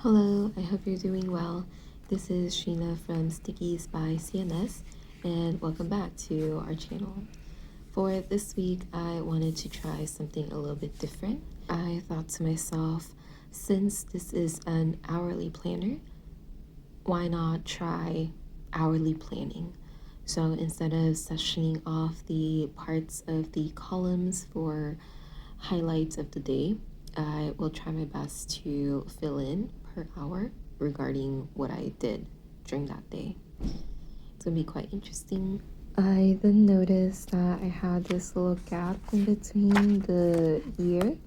Hello, I hope you're doing well. This is Sheena from Stickies by CNS, and welcome back to our channel. For this week, I wanted to try something a little bit different. I thought to myself, since this is an hourly planner, why not try hourly planning? So instead of sessioning off the parts of the columns for highlights of the day, I will try my best to fill in per hour regarding what I did during that day. It's gonna be quite interesting. I then noticed that I had this little gap in between the year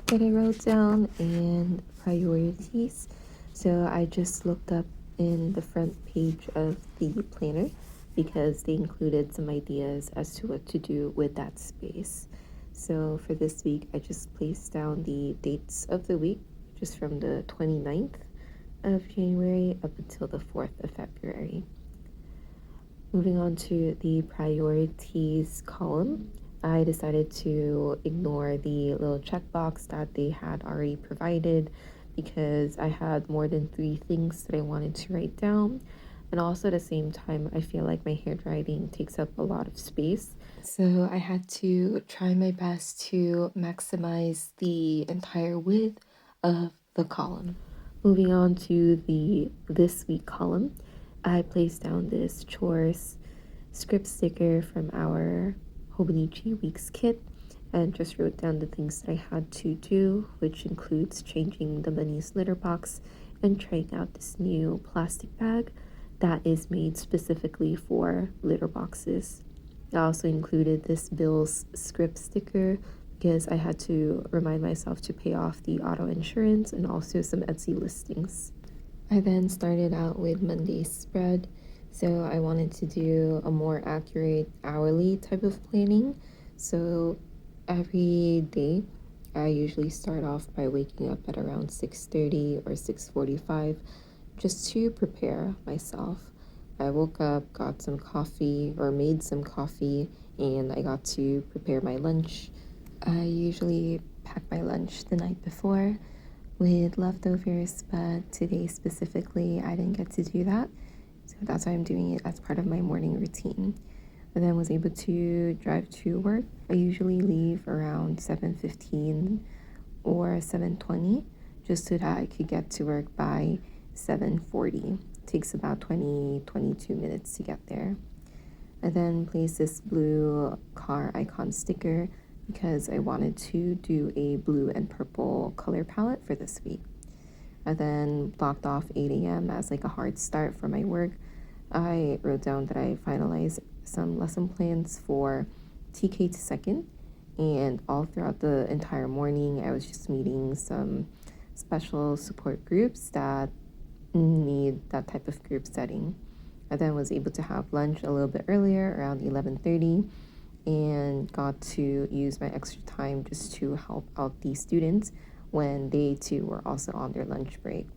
that I wrote down and priorities. So I just looked up in the front page of the planner because they included some ideas as to what to do with that space. So for this week, I just placed down the dates of the week, just from the 29th of January up until the 4th of February. Moving on to the priorities column, I decided to ignore the little checkbox that they had already provided because I had more than 3 things that I wanted to write down. And also at the same time, I feel like my handwriting takes up a lot of space. So I had to try my best to maximize the entire width of the column. Moving on to the this week column, I placed down this chores script sticker from our Hobonichi Weeks kit and just wrote down the things that I had to do, which includes changing the bunny's litter box and trying out this new plastic bag that is made specifically for litter boxes. I also included this Bill's script sticker because I had to remind myself to pay off the auto insurance and also some Etsy listings. I then started out with Monday's spread, so I wanted to do a more accurate hourly type of planning. So every day, I usually start off by waking up at around 6:30 or 6:45 just to prepare myself. I woke up, got some coffee or made some coffee, and I got to prepare my lunch. I usually pack my lunch the night before with leftovers, but today specifically I didn't get to do that. So that's why I'm doing it as part of my morning routine. I then was able to drive to work. I usually leave around 7:15 or 7:20 just so that I could get to work by 7:40. It takes about 22 minutes to get there. I then placed this blue car icon sticker because I wanted to do a blue and purple color palette for this week. I then blocked off 8 a.m. as like a hard start for my work. I wrote down that I finalized some lesson plans for TK to second, and all throughout the entire morning, I was just meeting some special support groups that need that type of group setting. I then was able to have lunch a little bit earlier, around 11:30, and got to use my extra time just to help out the students when they too were also on their lunch break.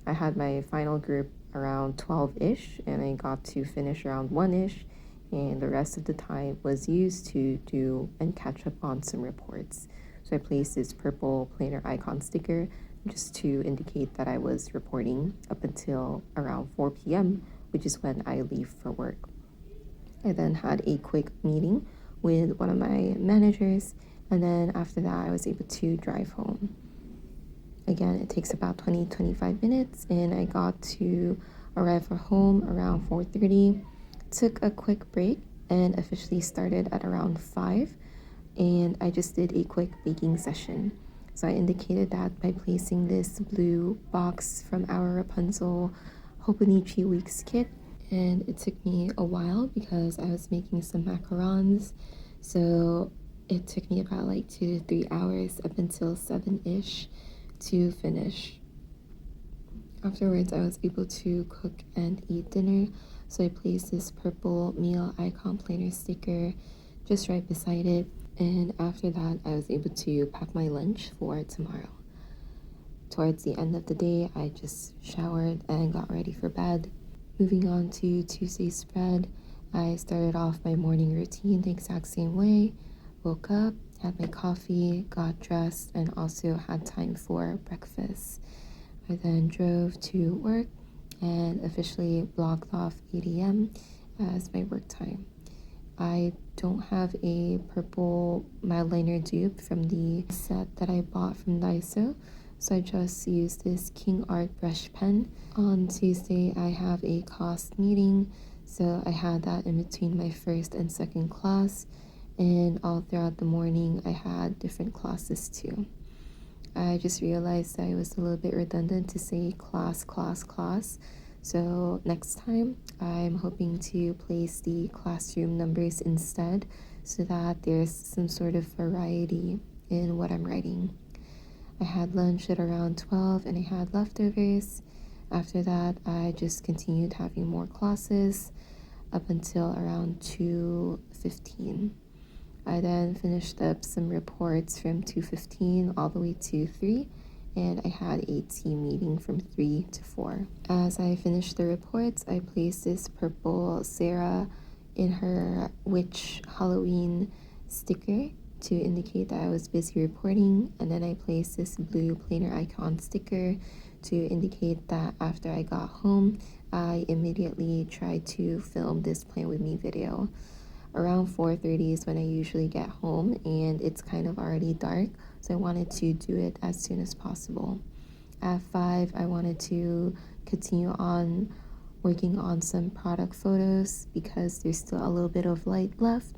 I had my final group around 12-ish, and I got to finish around 1-ish, and the rest of the time was used to do and catch up on some reports. So I placed this purple planner icon sticker just to indicate that I was reporting up until around 4 p.m., which is when I leave for work. I then had a quick meeting with one of my managers, and then after that I was able to drive home. Again, it takes about 20-25 minutes, and I got to arrive at home around 4:30. Took a quick break and officially started at around 5, and I just did a quick baking session. So I indicated that by placing this blue box from our Rapunzel Hobonichi Weeks kit, and it took me a while because I was making some macarons, so it took me about like 2 to 3 hours up until 7-ish to finish. Afterwards, I was able to cook and eat dinner, so I placed this purple meal icon planner sticker just right beside it, and after that I was able to pack my lunch for tomorrow. Towards the end of the day, I just showered and got ready for bed. Moving on to Tuesday's spread, I started off my morning routine the exact same way. Woke up, had my coffee, got dressed, and also had time for breakfast. I then drove to work and officially blocked off 8 a.m. as my work time. I don't have a purple mild liner dupe from the set that I bought from Daiso, so I just used this King Art brush pen. On Tuesday, I have a cost meeting, so I had that in between my first and second class, and all throughout the morning, I had different classes too. I just realized that it was a little bit redundant to say class, class, class. So next time, I'm hoping to place the classroom numbers instead so that there's some sort of variety in what I'm writing. I had lunch at around 12 and I had leftovers. After that, I just continued having more classes up until around 2:15. I then finished up some reports from 2:15 all the way to 3, and I had a team meeting from 3 to 4. As I finished the reports, I placed this purple Sarah in her witch Halloween sticker to indicate that I was busy reporting, and then I placed this blue planner icon sticker to indicate that after I got home, I immediately tried to film this plan with me video. Around 4:30 is when I usually get home, and it's kind of already dark, so I wanted to do it as soon as possible. At 5, I wanted to continue on working on some product photos because there's still a little bit of light left.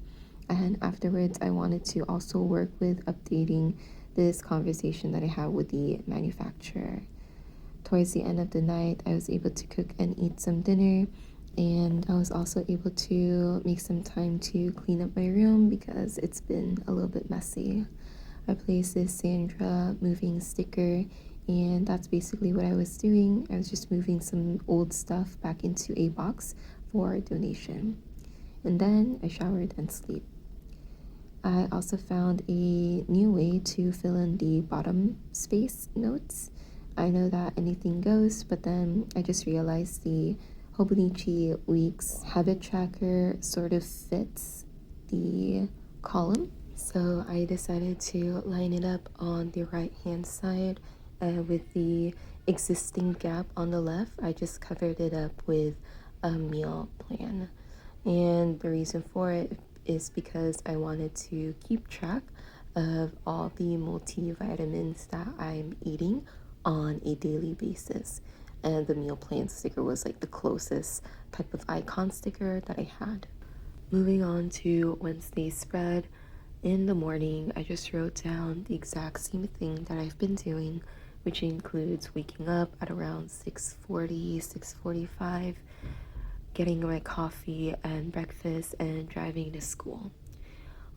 And afterwards, I wanted to also work with updating this conversation that I had with the manufacturer. Towards the end of the night, I was able to cook and eat some dinner, and I was also able to make some time to clean up my room because it's been a little bit messy. I placed this Sandra moving sticker, and that's basically what I was doing. I was just moving some old stuff back into a box for donation. And then I showered and sleep. I also found a new way to fill in the bottom space notes. I know that anything goes, but then I just realized the Hobonichi Weeks habit tracker sort of fits the column. So I decided to line it up on the right hand side with the existing gap on the left. I just covered it up with a meal plan. And the reason for it is because I wanted to keep track of all the multivitamins that I'm eating on a daily basis. And the meal plan sticker was like the closest type of icon sticker that I had. Moving on to Wednesday's spread. In the morning, I just wrote down the exact same thing that I've been doing, which includes waking up at around 6:40, 6:45, getting my coffee and breakfast, and driving to school.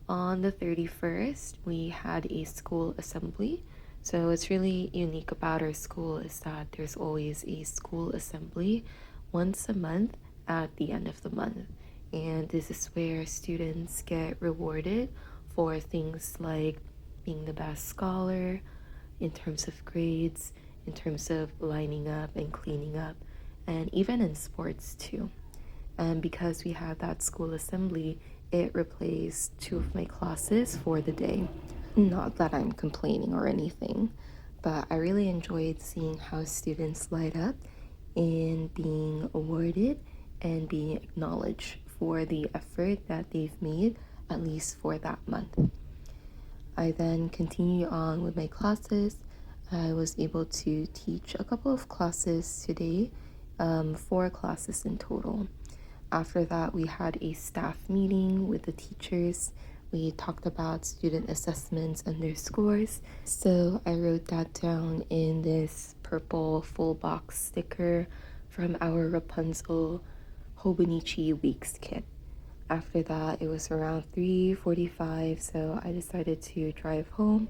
On the 31st, we had a school assembly. So what's really unique about our school is that there's always a school assembly once a month at the end of the month. And this is where students get rewarded for things like being the best scholar, in terms of grades, in terms of lining up and cleaning up, and even in sports too. And because we had that school assembly, it replaced 2 of my classes for the day. Not that I'm complaining or anything, but I really enjoyed seeing how students light up in being awarded and being acknowledged for the effort that they've made, at least for that month. I then continued on with my classes. I was able to teach a couple of classes today, 4 classes in total. After that, we had a staff meeting with the teachers. We talked about student assessments and their scores. So I wrote that down in this purple full box sticker from our Rapunzel Hobonichi Weeks kit. After that, it was around 3:45, so I decided to drive home.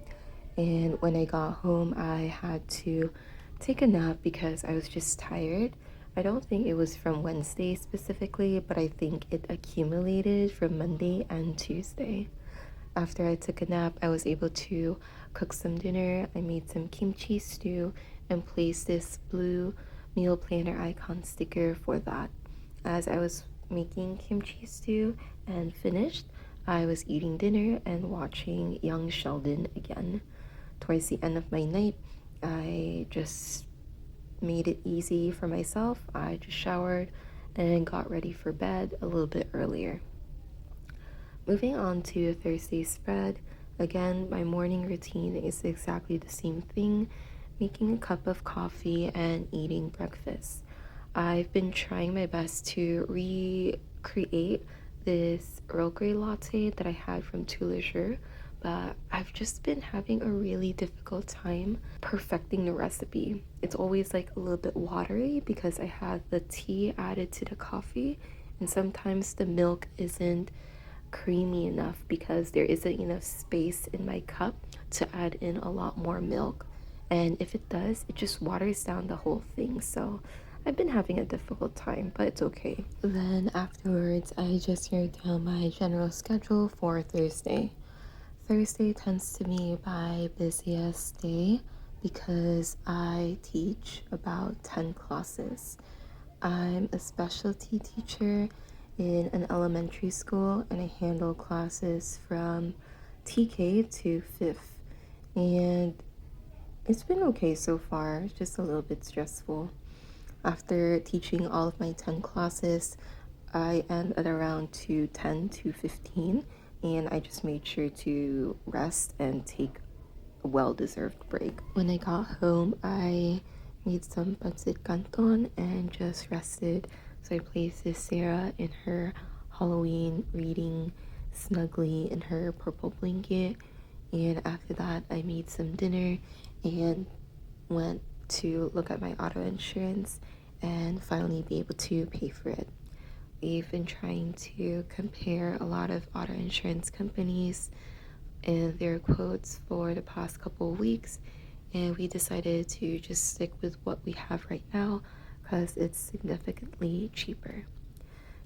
And when I got home, I had to take a nap because I was just tired. I don't think it was from Wednesday specifically, but I think it accumulated from Monday and Tuesday. After I took a nap, I was able to cook some dinner. I made some kimchi stew and placed this blue meal planner icon sticker for that. As I was making kimchi stew and finished, I was eating dinner and watching Young Sheldon again. Towards the end of my night, I just made it easy for myself, I just showered and got ready for bed a little bit earlier. Moving on to Thursday's spread, again, my morning routine is exactly the same thing, making a cup of coffee and eating breakfast. I've been trying my best to recreate this Earl Grey latte that I had from Toulager, but I've just been having a really difficult time perfecting the recipe. It's always like a little bit watery because I had the tea added to the coffee, and sometimes the milk isn't creamy enough because there isn't enough space in my cup to add in a lot more milk. And if it does, it just waters down the whole thing. So I've been having a difficult time, but it's okay. Then afterwards, I just wrote down my general schedule for Thursday. Thursday tends to be my busiest day because I teach about 10 classes. I'm a specialty teacher in an elementary school, and I handle classes from TK to 5th. And it's been okay so far, it's just a little bit stressful. After teaching all of my 10 classes, I end at around 2:10, 2:15, and I just made sure to rest and take a well-deserved break. When I got home, I made some pancit canton and just rested. So I placed this Sarah in her Halloween reading snugly in her purple blanket, and after that I made some dinner and went to look at my auto insurance and finally be able to pay for it. We've been trying to compare a lot of auto insurance companies and their quotes for the past couple of weeks, and we decided to just stick with what we have right now because it's significantly cheaper.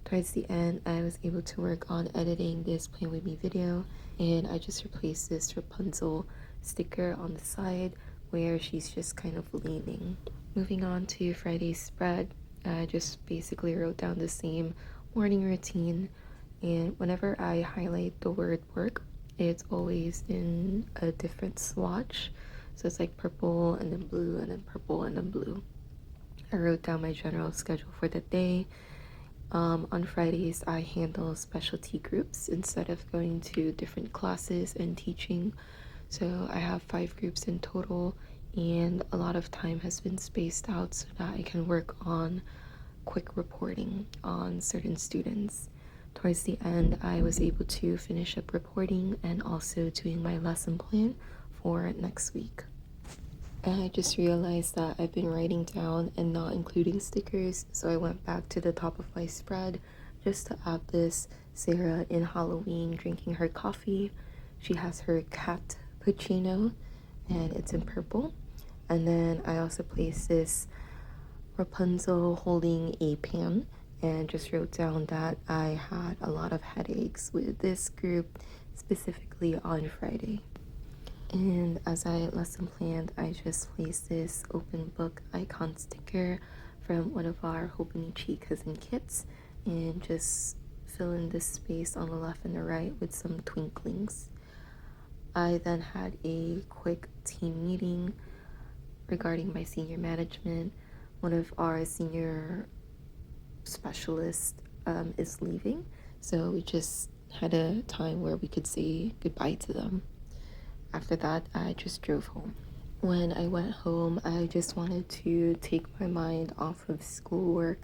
Towards the end, I was able to work on editing this Play With Me video, and I just replaced this Rapunzel sticker on the side where she's just kind of leaning. Moving on to Friday's spread, I just basically wrote down the same morning routine, and whenever I highlight the word work, it's always in a different swatch. So it's like purple and then blue and then purple and then blue. I wrote down my general schedule for the day. On Fridays, I handle specialty groups instead of going to different classes and teaching. So I have 5 groups in total, and a lot of time has been spaced out so that I can work on quick reporting on certain students. Towards the end, I was able to finish up reporting and also doing my lesson plan for next week. I just realized that I've been writing down and not including stickers, so I went back to the top of my spread just to add this Sarah in Halloween drinking her coffee. She has her cat puccino and it's in purple. And then I also placed this Rapunzel holding a pan and just wrote down that I had a lot of headaches with this group, specifically on Friday. And as I lesson planned, I just placed this open book icon sticker from one of our Hobonichi cousin kits and just fill in this space on the left and the right with some twinklings. I then had a quick team meeting regarding my senior management. One of our senior specialists is leaving, so we just had a time where we could say goodbye to them. After that, I just drove home. When I went home, I just wanted to take my mind off of schoolwork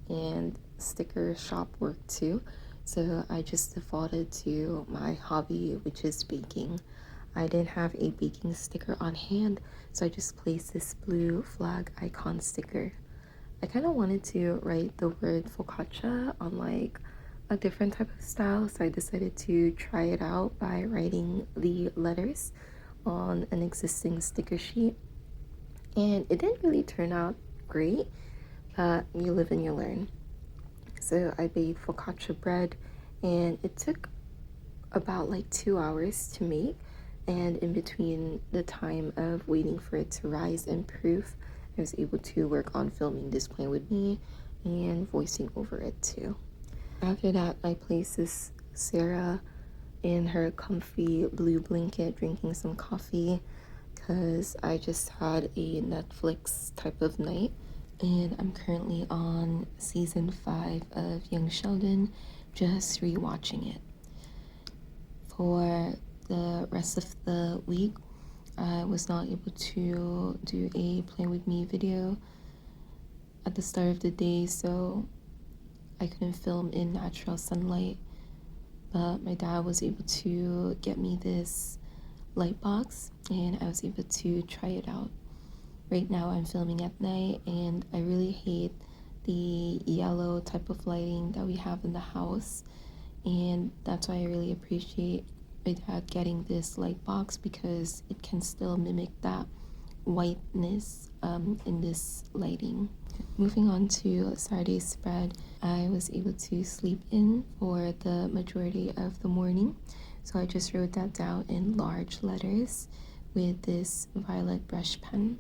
and sticker shop work too. So I just defaulted to my hobby, which is baking. I didn't have a baking sticker on hand, so I just placed this blue flag icon sticker. I kind of wanted to write the word focaccia on like a different type of style, so I decided to try it out by writing the letters on an existing sticker sheet, and it didn't really turn out great, but you live and you learn. So I baked focaccia bread, and it took about like 2 hours to make, and in between the time of waiting for it to rise and proof, I was able to work on filming this Play With Me and voicing over it too. After that, I placed this Sarah in her comfy blue blanket drinking some coffee because I just had a Netflix type of night, and I'm currently on season 5 of Young Sheldon, just rewatching it. For the rest of the week, I was not able to do a Play With Me video at the start of the day, so I couldn't film in natural sunlight, but my dad was able to get me this light box and I was able to try it out. Right now I'm filming at night and I really hate the yellow type of lighting that we have in the house, and that's why I really appreciate my dad getting this light box because it can still mimic that whiteness in this lighting. Moving on to Saturday's spread, I was able to sleep in for the majority of the morning, so I just wrote that down in large letters with this violet brush pen.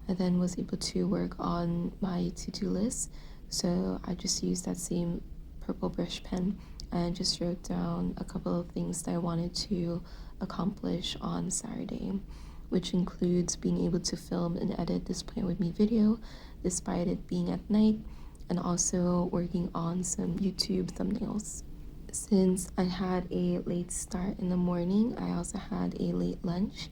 I then was able to work on my to-do list, so I just used that same purple brush pen and just wrote down a couple of things that I wanted to accomplish on Saturday, which includes being able to film and edit this Play With Me video despite it being at night, and also working on some YouTube thumbnails. Since I had a late start in the morning, I also had a late lunch.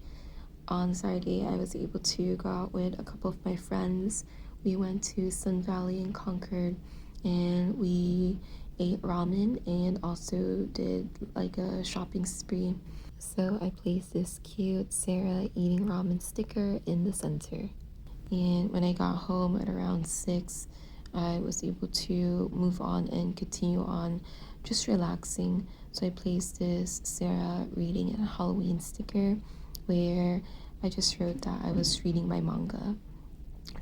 On Saturday, I was able to go out with a couple of my friends. We went to Sun Valley in Concord and we ate ramen and also did like a shopping spree. So I placed this cute Sarah eating ramen sticker in the center. And when I got home at around 6, I was able to move on and continue on just relaxing. So I placed this Sarah reading a Halloween sticker where I just wrote that I was reading my manga.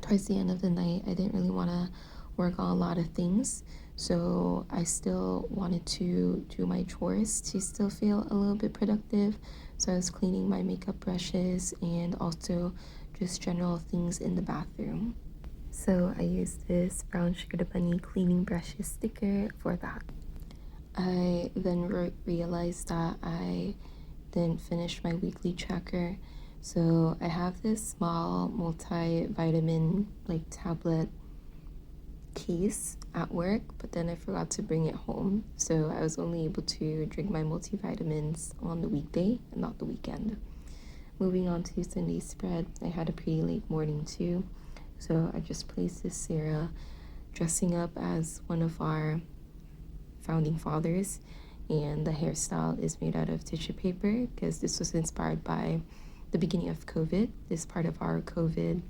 Towards the end of the night, I didn't really want to work on a lot of things, so I still wanted to do my chores to still feel a little bit productive. So I was cleaning my makeup brushes and also just general things in the bathroom. So I used this brown sugar bunny cleaning brushes sticker for that. I then realized that I didn't finish my weekly tracker, so I have this small multivitamin like tablet case at work, but then I forgot to bring it home, so I was only able to drink my multivitamins on the weekday and not the weekend. Moving on to Sunday's spread, I had a pretty late morning too, so I just placed this Sarah dressing up as one of our founding fathers, and the hairstyle is made out of tissue paper because this was inspired by the beginning of COVID, this part of our COVID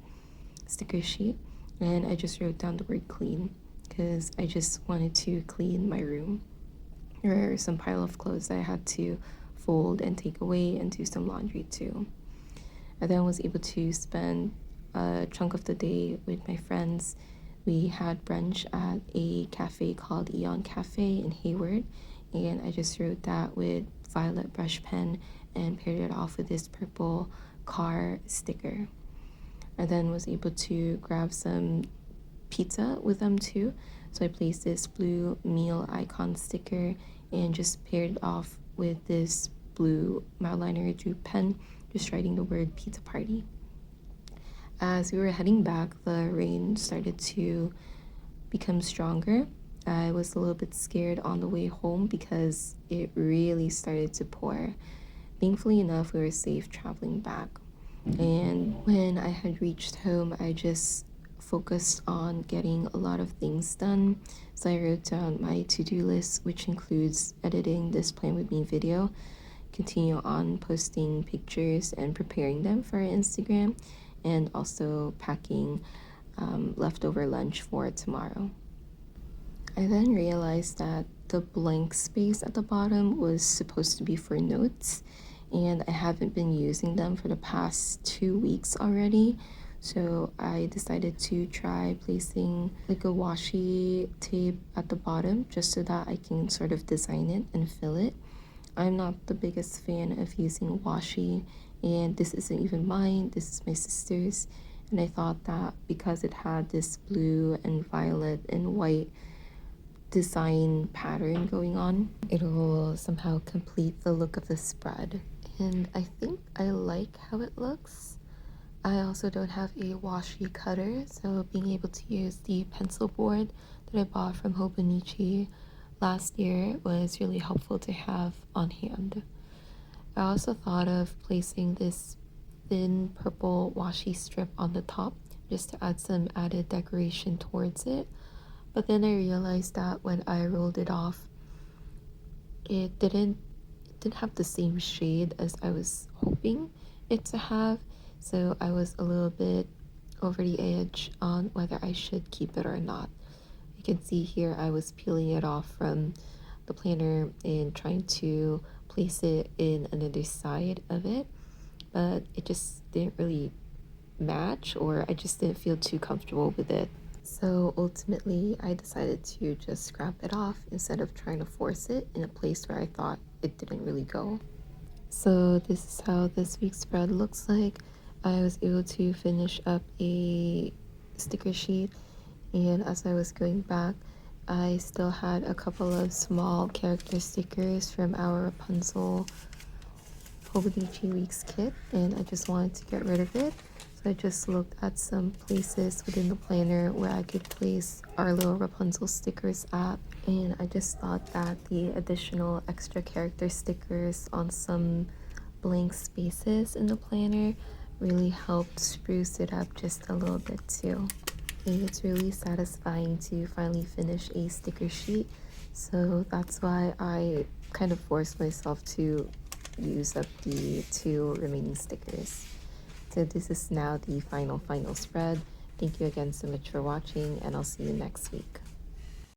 sticker sheet. And I just wrote down the word clean because I just wanted to clean my room. There were some pile of clothes that I had to fold and take away and do some laundry too. I then was able to spend a chunk of the day with my friends. We had brunch at a cafe called Eon Cafe in Hayward, and I just wrote that with violet brush pen and paired it off with this purple car sticker. I then was able to grab some pizza with them too, so I placed this blue meal icon sticker and just paired it off with this blue Moutliner Dupe pen, just writing the word pizza party. As we were heading back, the rain started to become stronger. I was a little bit scared on the way home because it really started to pour. Thankfully enough, we were safe traveling back. And when I had reached home, I just focused on getting a lot of things done. So I wrote down my to-do list, which includes editing this Play With Me video, continue on posting pictures and preparing them for Instagram, and also packing leftover lunch for tomorrow. I then realized that the blank space at the bottom was supposed to be for notes, and I haven't been using them for the past 2 weeks already. So I decided to try placing like a washi tape at the bottom just so that I can sort of design it and fill it. I'm not the biggest fan of using washi, and this isn't even mine, this is my sister's, and I thought that because it had this blue and violet and white design pattern going on, it'll somehow complete the look of the spread. and I think I like how it looks. I also don't have a washi cutter, so being able to use the pencil board that I bought from Hobonichi last year was really helpful to have on hand. I also thought of placing this thin purple washi strip on the top just to add some added decoration towards it, but then I realized that when I rolled it off, it didn't have the same shade as I was hoping it to have, so I was a little bit over the edge on whether I should keep it or not. You can see here I was peeling it off from the planner and trying to place it in another side of it, but it just didn't really match, or I just didn't feel too comfortable with it. So ultimately, I decided to just scrap it off instead of trying to force it in a place where I thought it didn't really go. So this is how this week's spread looks like. I was able to finish up a sticker sheet, and as I was going back, I still had a couple of small character stickers from our Rapunzel Hobonichi Weeks kit, and I just wanted to get rid of it. So I just looked at some places within the planner where I could place our little Rapunzel stickers at, and I just thought that the additional extra character stickers on some blank spaces in the planner really helped spruce it up just a little bit too. And it's really satisfying to finally finish a sticker sheet, so that's why I kind of forced myself to use up the 2 remaining stickers. So this is now the final spread. Thank you again so much for watching, and I'll see you next week.